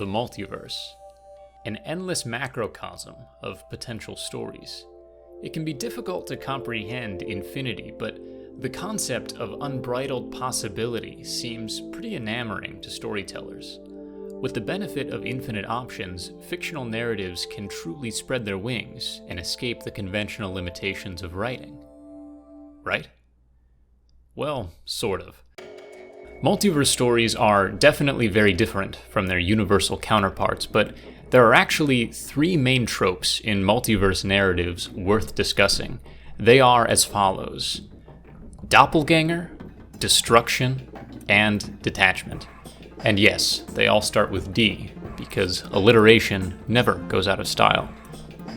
the multiverse, an endless macrocosm of potential stories. It can be difficult to comprehend infinity, but the concept of unbridled possibility seems pretty enamoring to storytellers. With the benefit of infinite options, fictional narratives can truly spread their wings and escape the conventional limitations of writing. Right? Well, sort of. Multiverse stories are definitely very different from their universal counterparts, but there are actually three main tropes in multiverse narratives worth discussing. They are as follows: doppelganger, destruction, and detachment. And yes, they all start with D, because alliteration never goes out of style.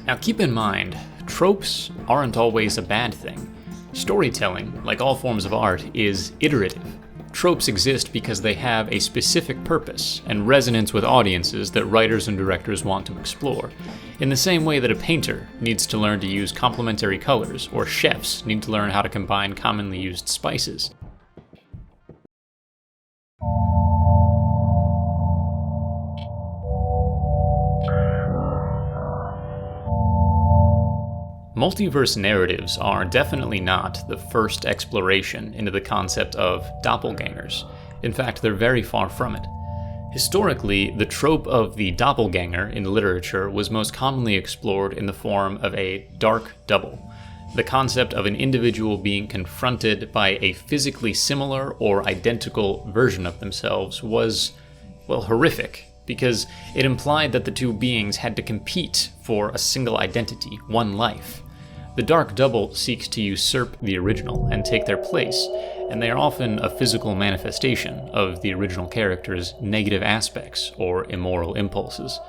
Now keep in mind, tropes aren't always a bad thing. Storytelling, like all forms of art, is iterative. Tropes exist because they have a specific purpose and resonance with audiences that writers and directors want to explore, in the same way that a painter needs to learn to use complementary colors, or chefs need to learn how to combine commonly used spices. Multiverse narratives are definitely not the first exploration into the concept of doppelgangers. In fact, they're very far from it. Historically, the trope of the doppelganger in literature was most commonly explored in the form of a dark double. The concept of an individual being confronted by a physically similar or identical version of themselves was, well, horrific, because it implied that the two beings had to compete for a single identity, one life. The dark double seeks to usurp the original and take their place, and they are often a physical manifestation of the original character's negative aspects or immoral impulses.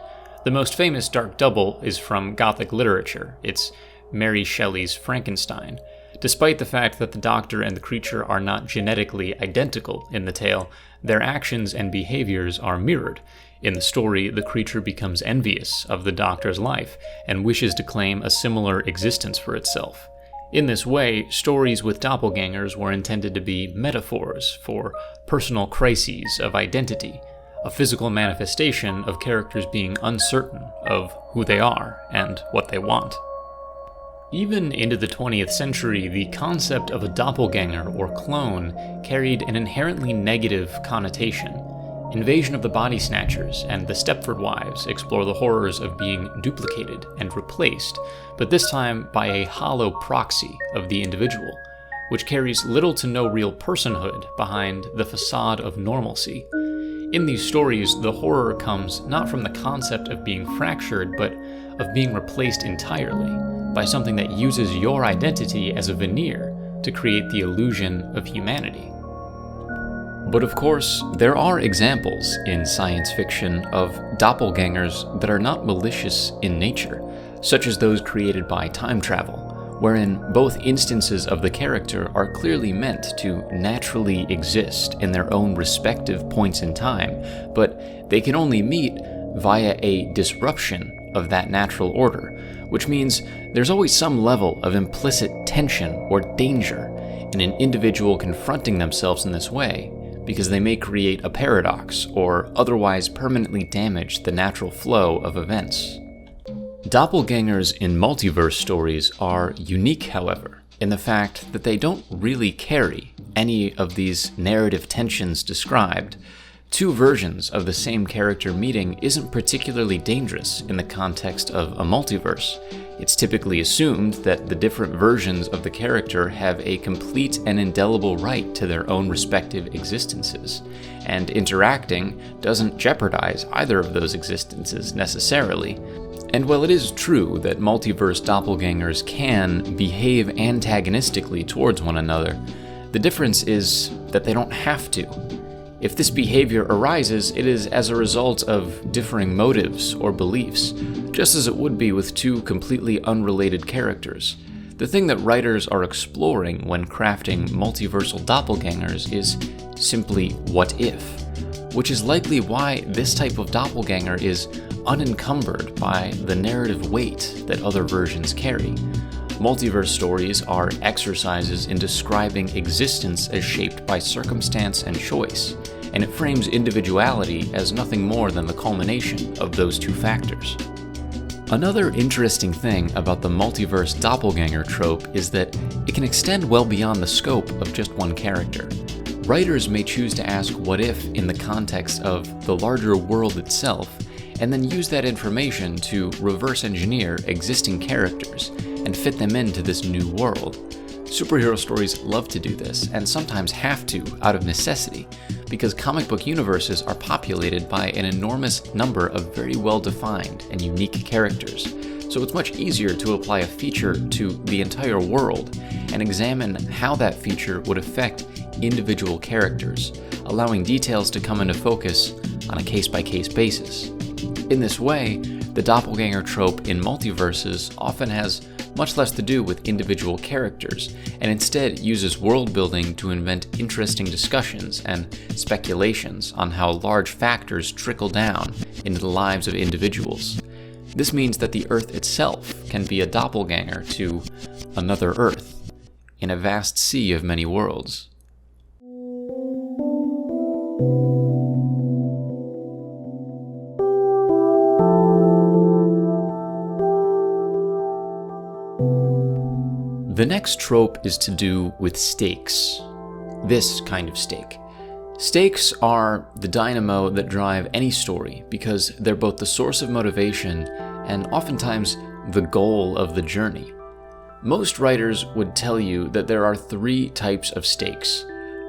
The most famous dark double is from Gothic literature. It's Mary Shelley's Frankenstein. Despite the fact that the Doctor and the creature are not genetically identical in the tale, their actions and behaviors are mirrored. In the story, the creature becomes envious of the Doctor's life and wishes to claim a similar existence for itself. In this way, stories with doppelgangers were intended to be metaphors for personal crises of identity, a physical manifestation of characters being uncertain of who they are and what they want. Even into the 20th century, the concept of a doppelganger or clone carried an inherently negative connotation. Invasion of the Body Snatchers and the Stepford Wives explore the horrors of being duplicated and replaced, but this time by a hollow proxy of the individual, which carries little to no real personhood behind the facade of normalcy. In these stories, the horror comes not from the concept of being fractured, but of being replaced entirely by something that uses your identity as a veneer to create the illusion of humanity. But of course, there are examples in science fiction of doppelgangers that are not malicious in nature, such as those created by time travel, wherein both instances of the character are clearly meant to naturally exist in their own respective points in time, but they can only meet via a disruption of that natural order, which means there's always some level of implicit tension or danger in an individual confronting themselves in this way, because they may create a paradox or otherwise permanently damage the natural flow of events. Doppelgangers in multiverse stories are unique, however, in the fact that they don't really carry any of these narrative tensions described. Two versions of the same character meeting isn't particularly dangerous in the context of a multiverse. It's typically assumed that the different versions of the character have a complete and indelible right to their own respective existences, and interacting doesn't jeopardize either of those existences necessarily. And while it is true that multiverse doppelgangers can behave antagonistically towards one another, the difference is that they don't have to. If this behavior arises, it is as a result of differing motives or beliefs, just as it would be with two completely unrelated characters. The thing that writers are exploring when crafting multiversal doppelgangers is simply what if, which is likely why this type of doppelganger is unencumbered by the narrative weight that other versions carry. Multiverse stories are exercises in describing existence as shaped by circumstance and choice, and it frames individuality as nothing more than the culmination of those two factors. Another interesting thing about the multiverse doppelganger trope is that it can extend well beyond the scope of just one character. Writers may choose to ask what if in the context of the larger world itself, and then use that information to reverse engineer existing characters and fit them into this new world. Superhero stories love to do this, and sometimes have to out of necessity, because comic book universes are populated by an enormous number of very well-defined and unique characters, so it's much easier to apply a feature to the entire world and examine how that feature would affect individual characters, allowing details to come into focus on a case-by-case basis. In this way, the doppelganger trope in multiverses often has much less to do with individual characters, and instead uses world building to invent interesting discussions and speculations on how large factors trickle down into the lives of individuals. This means that the Earth itself can be a doppelganger to another Earth, in a vast sea of many worlds. The next trope is to do with stakes. This kind of stake. Stakes are the dynamo that drive any story because they're both the source of motivation and oftentimes the goal of the journey. Most writers would tell you that there are three types of stakes: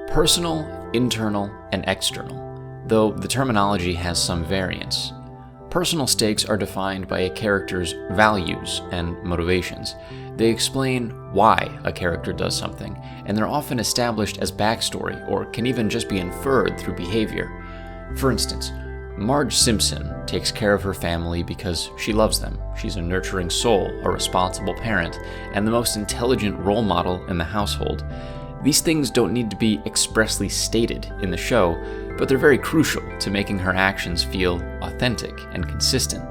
personal, internal, and external, though the terminology has some variance. Personal stakes are defined by a character's values and motivations. They explain why a character does something, and they're often established as backstory or can even just be inferred through behavior. For instance, Marge Simpson takes care of her family because she loves them. She's a nurturing soul, a responsible parent, and the most intelligent role model in the household. These things don't need to be expressly stated in the show, but they're very crucial to making her actions feel authentic and consistent.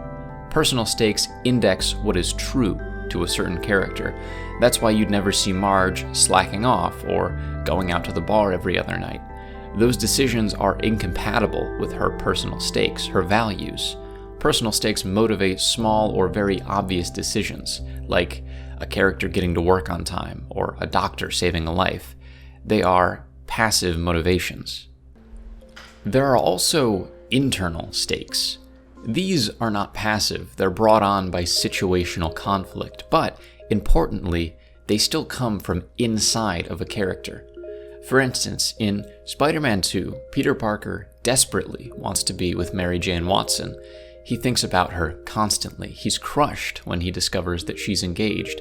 Personal stakes index what is true to a certain character. That's why you'd never see Marge slacking off or going out to the bar every other night. Those decisions are incompatible with her personal stakes, her values. Personal stakes motivate small or very obvious decisions, like a character getting to work on time or a doctor saving a life. They are passive motivations. There are also internal stakes. These are not passive, they're brought on by situational conflict, but importantly, they still come from inside of a character. For instance, in Spider-Man 2, Peter Parker desperately wants to be with Mary Jane Watson. He thinks about her constantly. He's crushed when he discovers that she's engaged.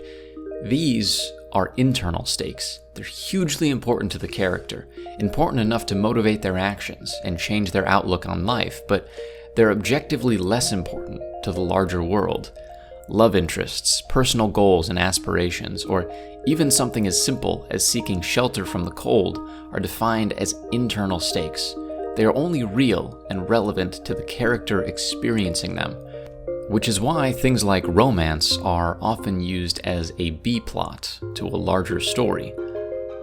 These are internal stakes. They're hugely important to the character, important enough to motivate their actions and change their outlook on life, but they're objectively less important to the larger world. Love interests, personal goals and aspirations, or even something as simple as seeking shelter from the cold are defined as internal stakes. They are only real and relevant to the character experiencing them, which is why things like romance are often used as a B-plot to a larger story,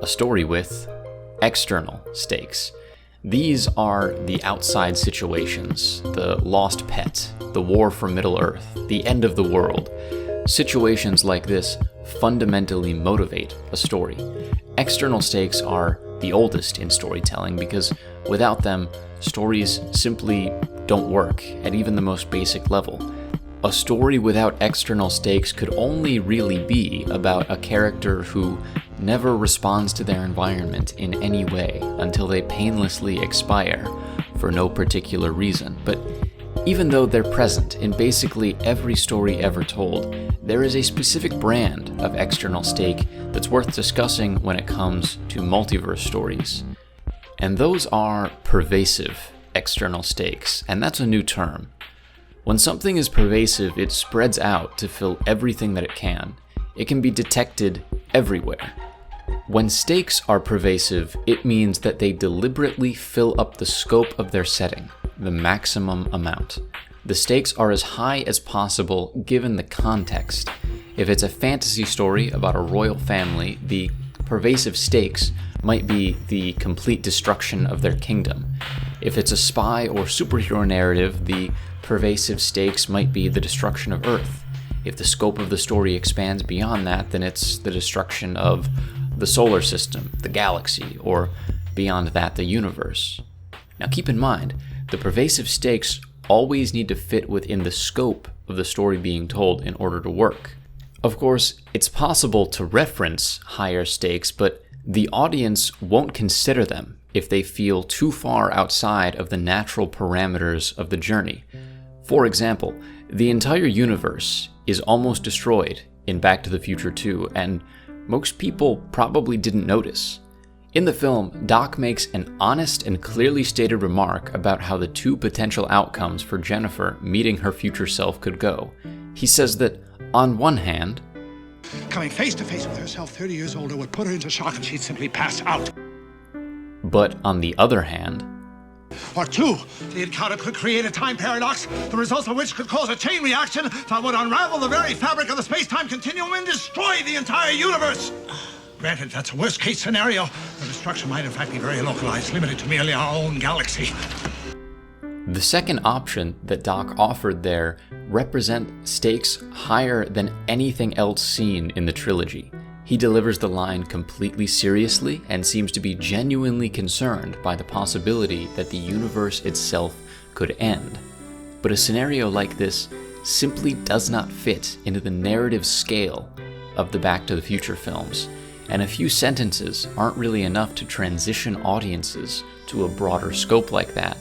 a story with external stakes. These are the outside situations, the lost pet, the war for Middle-earth, the end of the world. Situations like this fundamentally motivate a story. External stakes are the oldest in storytelling because without them, stories simply don't work at even the most basic level. A story without external stakes could only really be about a character who never responds to their environment in any way until they painlessly expire for no particular reason. But even though they're present in basically every story ever told, there is a specific brand of external stake that's worth discussing when it comes to multiverse stories. And those are pervasive external stakes, and that's a new term. When something is pervasive, it spreads out to fill everything that it can. It can be detected everywhere. When stakes are pervasive, it means that they deliberately fill up the scope of their setting, the maximum amount. The stakes are as high as possible given the context. If it's a fantasy story about a royal family, the pervasive stakes might be the complete destruction of their kingdom. If it's a spy or superhero narrative, the pervasive stakes might be the destruction of Earth. If the scope of the story expands beyond that, then it's the destruction of the solar system, the galaxy, or beyond that, the universe. Now keep in mind, the pervasive stakes always need to fit within the scope of the story being told in order to work. Of course, it's possible to reference higher stakes, but the audience won't consider them if they feel too far outside of the natural parameters of the journey. For example, the entire universe is almost destroyed in Back to the Future 2, and most people probably didn't notice. In the film, Doc makes an honest and clearly stated remark about how the two potential outcomes for Jennifer meeting her future self could go. He says that, on one hand, coming face to face with herself 30 years older would put her into shock and she'd simply pass out. But on the other hand, or two, the encounter could create a time paradox, the results of which could cause a chain reaction that would unravel the very fabric of the space-time continuum and destroy the entire universe. Granted, that's a worst-case scenario. The destruction might in fact be very localized, limited to merely our own galaxy. The second option that Doc offered there represent stakes higher than anything else seen in the trilogy. He delivers the line completely seriously and seems to be genuinely concerned by the possibility that the universe itself could end. But a scenario like this simply does not fit into the narrative scale of the Back to the Future films, and a few sentences aren't really enough to transition audiences to a broader scope like that.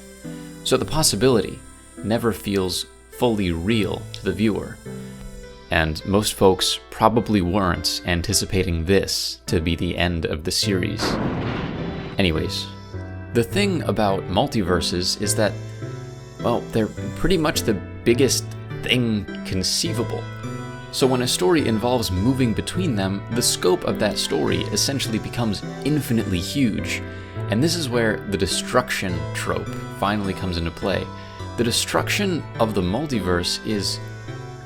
So the possibility never feels fully real to the viewer. And most folks probably weren't anticipating this to be the end of the series. Anyways, the thing about multiverses is that, well, they're pretty much the biggest thing conceivable. So when a story involves moving between them, the scope of that story essentially becomes infinitely huge. And this is where the destruction trope finally comes into play. The destruction of the multiverse is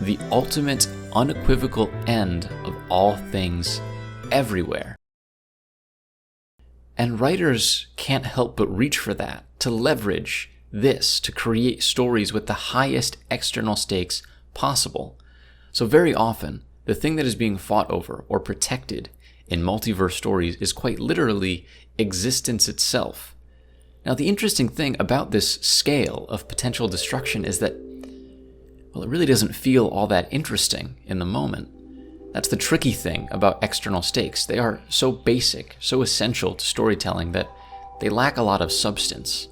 the ultimate unequivocal end of all things everywhere. And writers can't help but reach for that, to leverage this to create stories with the highest external stakes possible. So very often, the thing that is being fought over or protected in multiverse stories is quite literally existence itself. Now, the interesting thing about this scale of potential destruction is that, well, it really doesn't feel all that interesting in the moment. That's the tricky thing about external stakes. They are so basic, so essential to storytelling that they lack a lot of substance.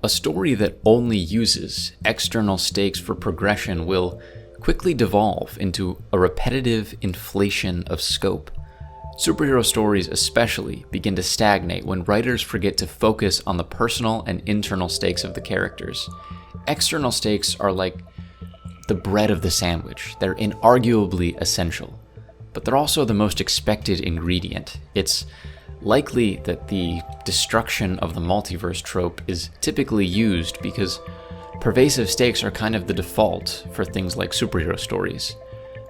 A story that only uses external stakes for progression will quickly devolve into a repetitive inflation of scope. Superhero stories especially begin to stagnate when writers forget to focus on the personal and internal stakes of the characters. External stakes are like the bread of the sandwich. They're inarguably essential, but they're also the most expected ingredient. It's likely that the destruction of the multiverse trope is typically used because pervasive stakes are kind of the default for things like superhero stories.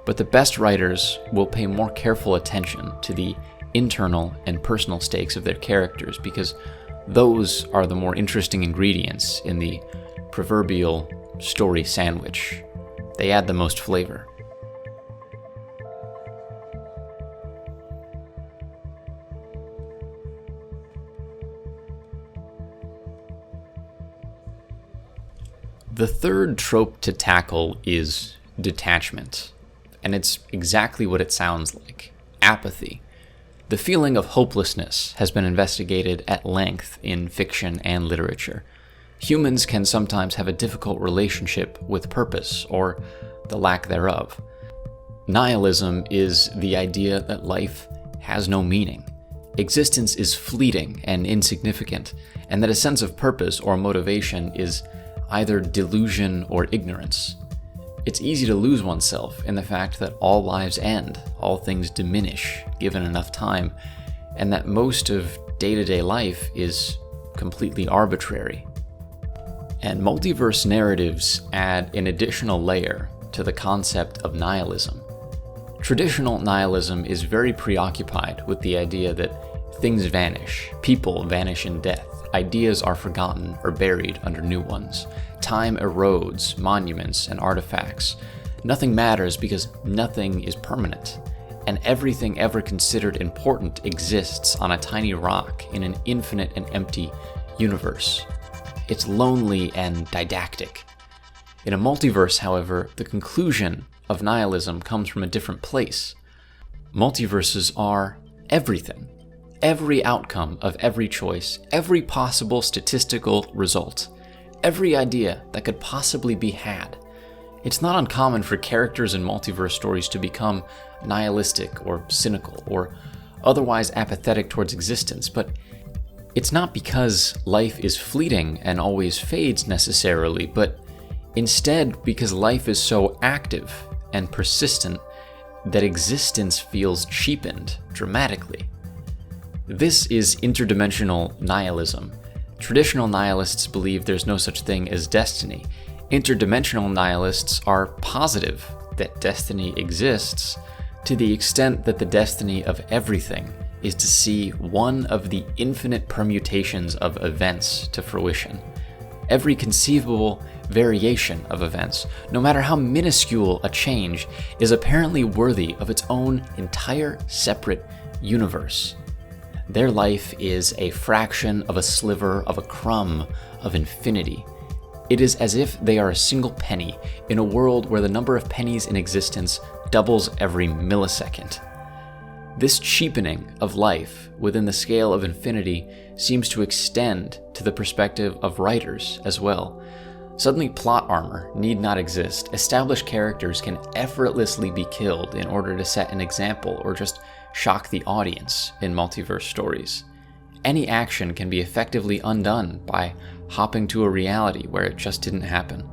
But the best writers will pay more careful attention to the internal and personal stakes of their characters because those are the more interesting ingredients in the proverbial story sandwich. They add the most flavor. The third trope to tackle is detachment. And it's exactly what it sounds like: apathy. The feeling of hopelessness has been investigated at length in fiction and literature. Humans can sometimes have a difficult relationship with purpose, or the lack thereof. Nihilism is the idea that life has no meaning. Existence is fleeting and insignificant, and that a sense of purpose or motivation is either delusion or ignorance. It's easy to lose oneself in the fact that all lives end, all things diminish given enough time, and that most of day-to-day life is completely arbitrary. And multiverse narratives add an additional layer to the concept of nihilism. Traditional nihilism is very preoccupied with the idea that things vanish, people vanish in death, ideas are forgotten or buried under new ones. Time erodes monuments and artifacts. Nothing matters because nothing is permanent. And everything ever considered important exists on a tiny rock in an infinite and empty universe. It's lonely and didactic. In a multiverse, however, the conclusion of nihilism comes from a different place. Multiverses are everything. Every outcome of every choice, every possible statistical result, every idea that could possibly be had. It's not uncommon for characters in multiverse stories to become nihilistic or cynical or otherwise apathetic towards existence, but it's not because life is fleeting and always fades necessarily, but instead because life is so active and persistent that existence feels cheapened dramatically. This is interdimensional nihilism. Traditional nihilists believe there's no such thing as destiny. Interdimensional nihilists are positive that destiny exists to the extent that the destiny of everything is to see one of the infinite permutations of events to fruition. Every conceivable variation of events, no matter how minuscule a change, is apparently worthy of its own entire separate universe. Their life is a fraction of a sliver of a crumb of infinity. It is as if they are a single penny in a world where the number of pennies in existence doubles every millisecond. This cheapening of life within the scale of infinity seems to extend to the perspective of writers as well. Suddenly, plot armor need not exist. Established characters can effortlessly be killed in order to set an example or just shock the audience in multiverse stories. Any action can be effectively undone by hopping to a reality where it just didn't happen.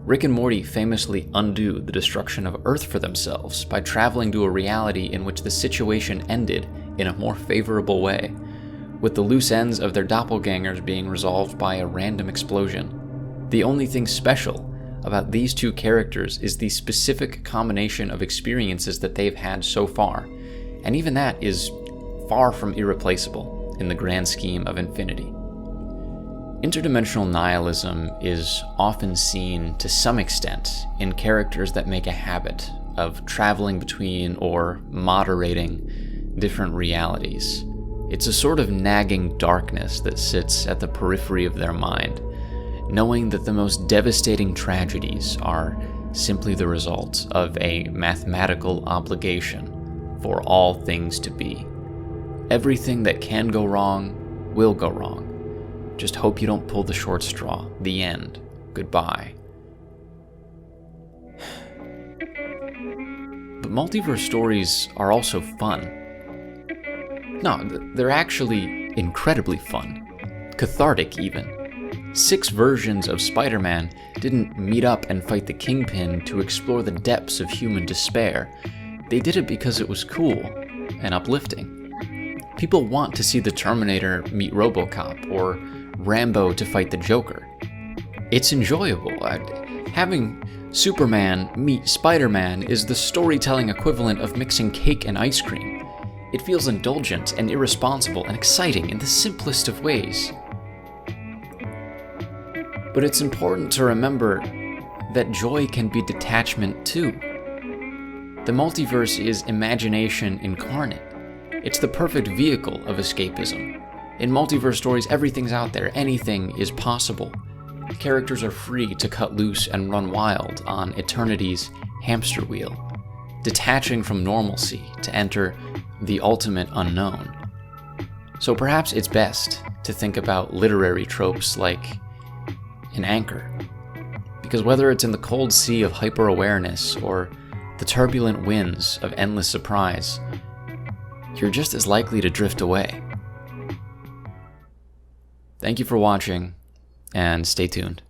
Rick and Morty famously undo the destruction of Earth for themselves by traveling to a reality in which the situation ended in a more favorable way, with the loose ends of their doppelgangers being resolved by a random explosion. The only thing special about these two characters is the specific combination of experiences that they've had so far, and even that is far from irreplaceable in the grand scheme of infinity. Interdimensional nihilism is often seen to some extent in characters that make a habit of traveling between or moderating different realities. It's a sort of nagging darkness that sits at the periphery of their mind, knowing that the most devastating tragedies are simply the result of a mathematical obligation for all things to be. Everything that can go wrong will go wrong. Just hope you don't pull the short straw. The end. Goodbye. But multiverse stories are also fun. No, they're actually incredibly fun. Cathartic, even. 6 versions of Spider-Man didn't meet up and fight the Kingpin to explore the depths of human despair. They did it because it was cool and uplifting. People want to see the Terminator meet RoboCop or Rambo to fight the Joker. It's enjoyable. Having Superman meet Spider-Man is the storytelling equivalent of mixing cake and ice cream. It feels indulgent and irresponsible and exciting in the simplest of ways. But it's important to remember that joy can be detachment too. The multiverse is imagination incarnate. It's the perfect vehicle of escapism. In multiverse stories, everything's out there, anything is possible. Characters are free to cut loose and run wild on eternity's hamster wheel, detaching from normalcy to enter the ultimate unknown. So perhaps it's best to think about literary tropes like an anchor, because whether it's in the cold sea of hyper-awareness or the turbulent winds of endless surprise, you're just as likely to drift away. Thank you for watching, and stay tuned.